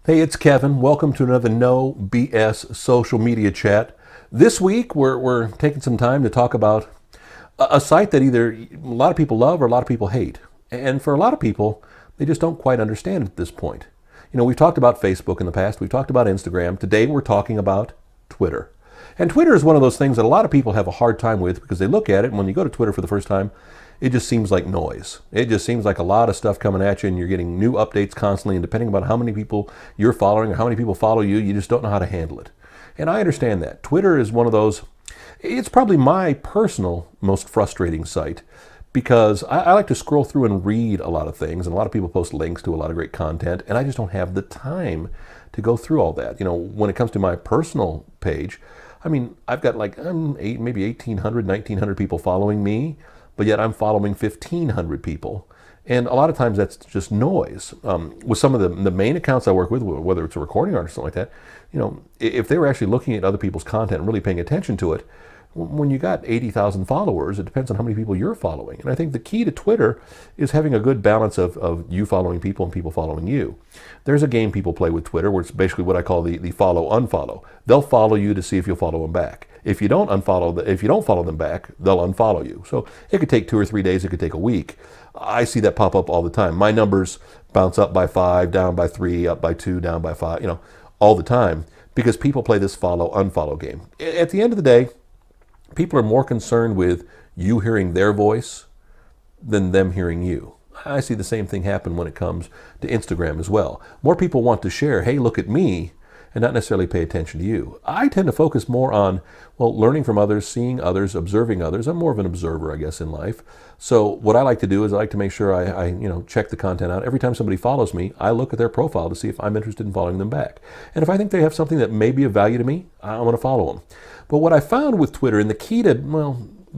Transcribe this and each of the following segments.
Hey, it's Kevin. Welcome to another No BS social media chat. This week, we're taking some time to talk about a site that either a lot of people love or a lot of people hate. And for a lot of people, they just don't quite understand at this point. You know, we've talked about Facebook in the past. We've talked about Instagram. Today, we're talking about Twitter. And Twitter is one of those things that a lot of people have a hard time with because they look at it, and when you go to Twitter for the first time, it just seems like noise. It just seems like a lot of stuff coming at you, and you're getting new updates constantly, and depending on how many people you're following or how many people follow you, you just don't know how to handle it. And I understand that. Twitter is one of those, it's probably my personal most frustrating site because I like to scroll through and read a lot of things, and a lot of people post links to a lot of great content, and I just don't have the time to go through all that. You know, when it comes to my personal page, I mean, I've got like maybe 1,800, 1,900 people following me, but yet I'm following 1,500 people. And a lot of times that's just noise. With some of the main accounts I work with, whether it's a recording artist or something like that, you know, if they were actually looking at other people's content and really paying attention to it, when you got 80,000 followers, it depends on how many people you're following. And I think the key to Twitter is having a good balance of you following people and people following you. There's a game people play with Twitter where it's basically what I call the follow-unfollow. They'll follow you to see if you'll follow them back. If you don't follow them back, they'll unfollow you. So it could take 2 or 3 days, it could take a week. I see that pop up all the time. My numbers bounce up by 5, down by 3, up by 2, down by 5, all the time because people play this follow-unfollow game. At the end of the day, people are more concerned with you hearing their voice than them hearing you. I see the same thing happen when it comes to Instagram as well. More people want to share, hey, look at me, and not necessarily pay attention to you. I tend to focus more on, learning from others, seeing others, observing others. I'm more of an observer, I guess, in life. So what I like to do is I like to make sure I check the content out. Every time somebody follows me, I look at their profile to see if I'm interested in following them back. And if I think they have something that may be of value to me, I want to follow them. But what I found with Twitter, and the key to,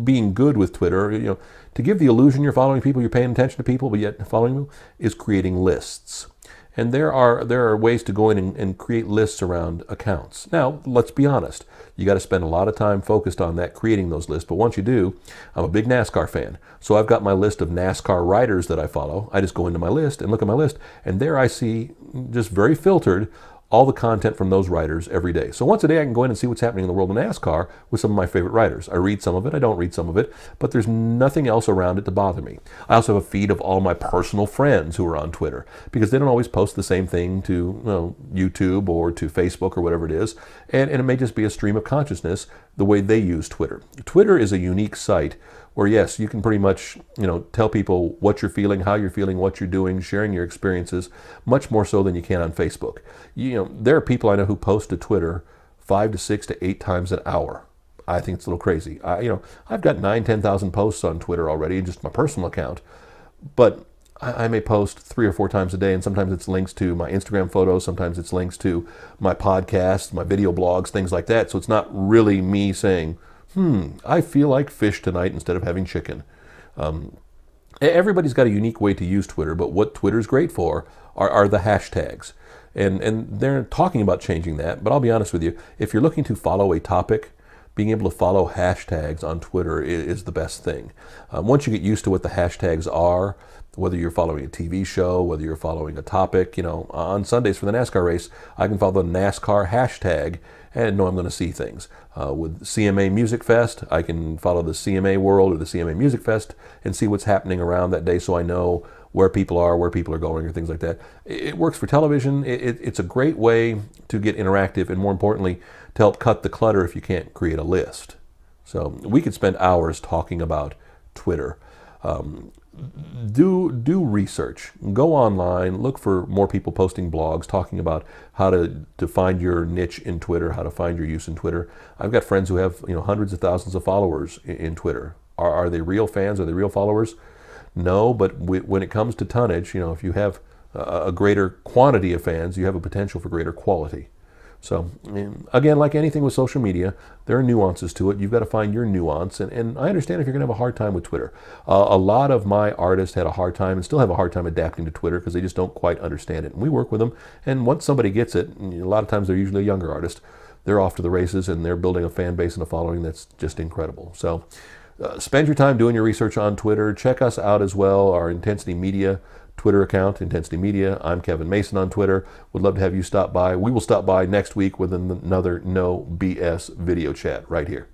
being good with Twitter, to give the illusion you're following people, you're paying attention to people, but yet following them, is creating lists. And there are ways to go in and create lists around accounts. Now, let's be honest. You got to spend a lot of time focused on that, creating those lists. But once you do, I'm a big NASCAR fan. So I've got my list of NASCAR riders that I follow. I just go into my list and look at my list. And there I see, just very filtered, all the content from those riders every day. So once a day I can go in and see what's happening in the world of NASCAR with some of my favorite riders. I read some of it, I don't read some of it, but there's nothing else around it to bother me. I also have a feed of all my personal friends who are on Twitter because they don't always post the same thing to YouTube or to Facebook or whatever it is, and it may just be a stream of consciousness the way they use Twitter. Twitter is a unique site where, yes, you can pretty much, tell people what you're feeling, how you're feeling, what you're doing, sharing your experiences, much more so than you can on Facebook. There are people I know who post to Twitter 5 to 6 to 8 times an hour. I think it's a little crazy. I've got 10,000 posts on Twitter already, just my personal account, but I may post 3 or 4 times a day, and sometimes it's links to my Instagram photos, sometimes it's links to my podcasts, my video blogs, things like that. So it's not really me saying, I feel like fish tonight instead of having chicken. Everybody's got a unique way to use Twitter, but what Twitter's great for are the hashtags. And they're talking about changing that, but I'll be honest with you, if you're looking to follow a topic, being able to follow hashtags on Twitter is the best thing. Once you get used to what the hashtags are, whether you're following a TV show, whether you're following a topic, on Sundays for the NASCAR race, I can follow the NASCAR hashtag and know I'm going to see things. With CMA Music Fest, I can follow the CMA World or the CMA Music Fest and see what's happening around that day so I know where people are going, or things like that. It works for television. It's a great way to get interactive and, more importantly, to help cut the clutter if you can't create a list. So we could spend hours talking about Twitter. Do research. Go online, look for more people posting blogs talking about how to find your niche in Twitter, how to find your use in Twitter. I've got friends who have hundreds of thousands of followers in Twitter. Are they real fans? Are they real followers? No, but when it comes to tonnage, if you have a greater quantity of fans, you have a potential for greater quality. So, again, like anything with social media, there are nuances to it. You've got to find your nuance. And I understand if you're going to have a hard time with Twitter. A lot of my artists had a hard time and still have a hard time adapting to Twitter because they just don't quite understand it. And we work with them. And once somebody gets it, a lot of times they're usually a younger artist, they're off to the races and they're building a fan base and a following that's just incredible. So spend your time doing your research on Twitter. Check us out as well, our Intensity Media Twitter account, Intensity Media. I'm Kevin Mason on Twitter. Would love to have you stop by. We will stop by next week with another No BS video chat right here.